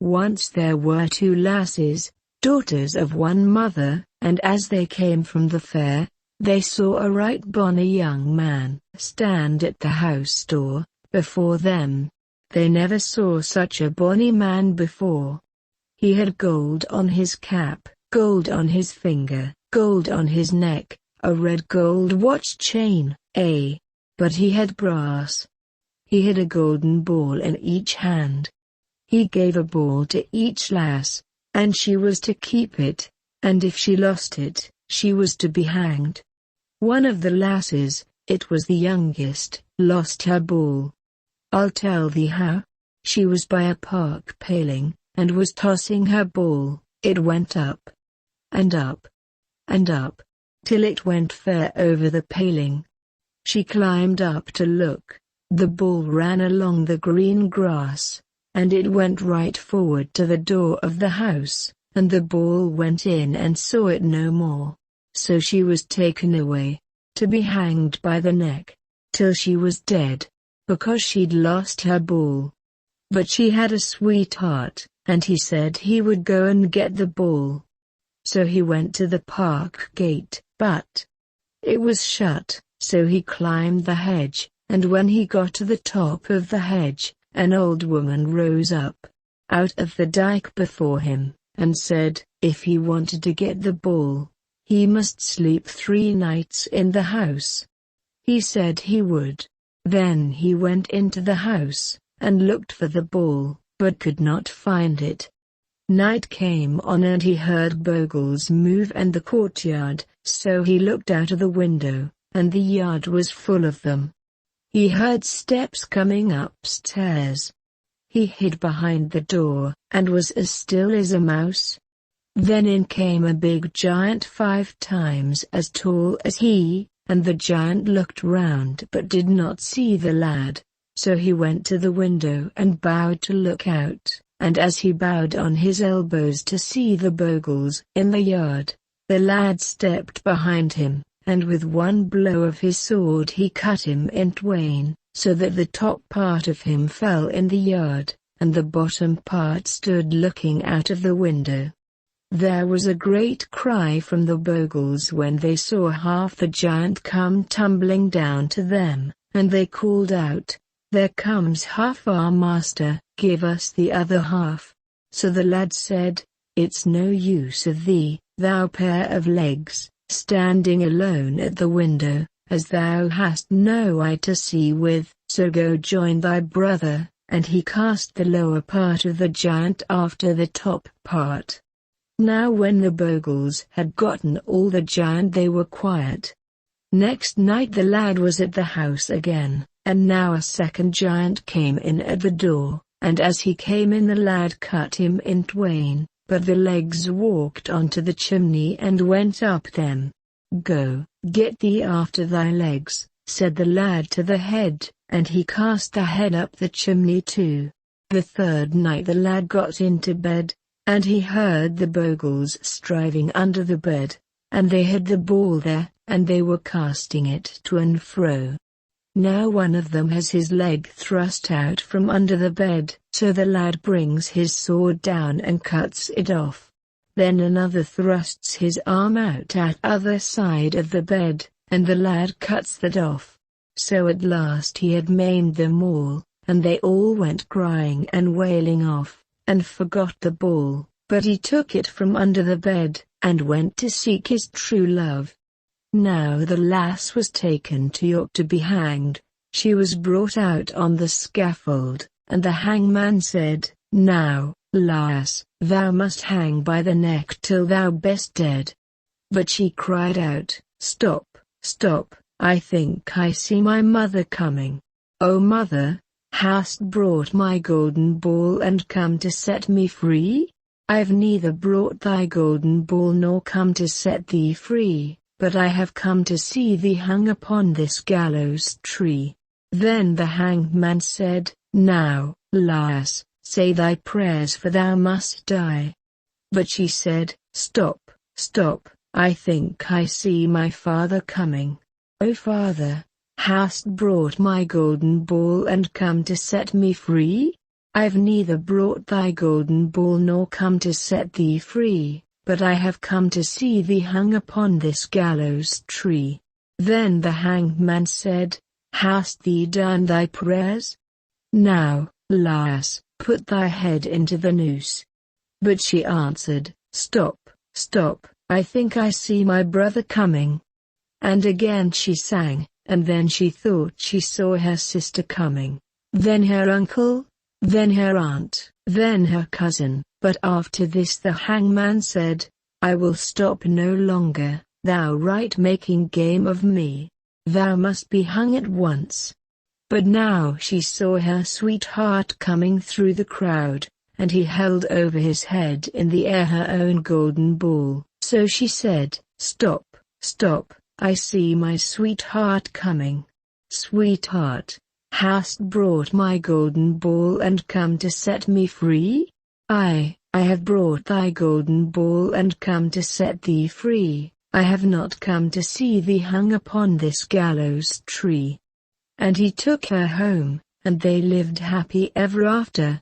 Once there were two lasses, daughters of one mother, and as they came from the fair, they saw a right bonny young man stand at the house door before them. They never saw such a bonny man before. He had gold on his cap, gold on his finger, gold on his neck, a red gold watch chain, but he had brass. He had a golden ball in each hand. He gave a ball to each lass, and she was to keep it, and if she lost it, she was to be hanged. One of the lasses, it was the youngest, lost her ball. I'll tell thee how. She was by a park paling, and was tossing her ball. It went up, and up, and up, till it went fair over the paling. She climbed up to look. The ball ran along the green grass, and it went right forward to the door of the house, and the ball went in and saw it no more. So she was taken away, to be hanged by the neck, till she was dead, because she'd lost her ball. But she had a sweetheart, and he said he would go and get the ball. So he went to the park gate, but it was shut, so he climbed the hedge, and when he got to the top of the hedge, an old woman rose up out of the dike before him, and said, if he wanted to get the ball, he must sleep 3 nights in the house. He said he would. Then he went into the house, and looked for the ball, but could not find it. Night came on and he heard bogles move in the courtyard, so he looked out of the window, and the yard was full of them. He heard steps coming upstairs. He hid behind the door, and was as still as a mouse. Then in came a big giant 5 times as tall as he, and the giant looked round but did not see the lad, so he went to the window and bowed to look out, and as he bowed on his elbows to see the bogles in the yard, the lad stepped behind him, and with one blow of his sword he cut him in twain, so that the top part of him fell in the yard, and the bottom part stood looking out of the window. There was a great cry from the bogles when they saw half the giant come tumbling down to them, and they called out, there comes half our master, give us the other half. So the lad said, it's no use of thee, thou pair of legs, standing alone at the window, as thou hast no eye to see with, so go join thy brother, and he cast the lower part of the giant after the top part. Now when the bogles had gotten all the giant they were quiet. Next night the lad was at the house again, and now a second giant came in at the door, and as he came in the lad cut him in twain, but the legs walked onto the chimney and went up them. Go, get thee after thy legs, said the lad to the head, and he cast the head up the chimney too. The third night the lad got into bed, and he heard the bogles striving under the bed, and they had the ball there, and they were casting it to and fro. Now one of them has his leg thrust out from under the bed, so the lad brings his sword down and cuts it off. Then another thrusts his arm out at other side of the bed, and the lad cuts that off. So at last he had maimed them all, and they all went crying and wailing off, and forgot the ball, but he took it from under the bed, and went to seek his true love. Now the lass was taken to York to be hanged. She was brought out on the scaffold, and the hangman said, now, lass, thou must hang by the neck till thou best dead. But she cried out, stop, stop, I think I see my mother coming. O mother, hast brought my golden ball and come to set me free? I've neither brought thy golden ball nor come to set thee free, but I have come to see thee hung upon this gallows tree. Then the hangman said, now, lass, say thy prayers for thou must die. But she said, stop, stop, I think I see my father coming. O father, hast brought my golden ball and come to set me free? I've neither brought thy golden ball nor come to set thee free, but I have come to see thee hung upon this gallows tree." Then the hanged man said, "Hast thee done thy prayers? Now, lass, put thy head into the noose." But she answered, "Stop, stop, I think I see my brother coming." And again she sang, and then she thought she saw her sister coming, then her uncle, then her aunt, then her cousin. But after this the hangman said, "I will stop no longer, thou right making game of me. Thou must be hung at once." But now she saw her sweetheart coming through the crowd, and he held over his head in the air her own golden ball. So she said, "Stop, stop, I see my sweetheart coming. Sweetheart, hast brought my golden ball and come to set me free?" I have brought thy golden ball and come to set thee free. I have not come to see thee hung upon this gallows tree." And he took her home, and they lived happy ever after.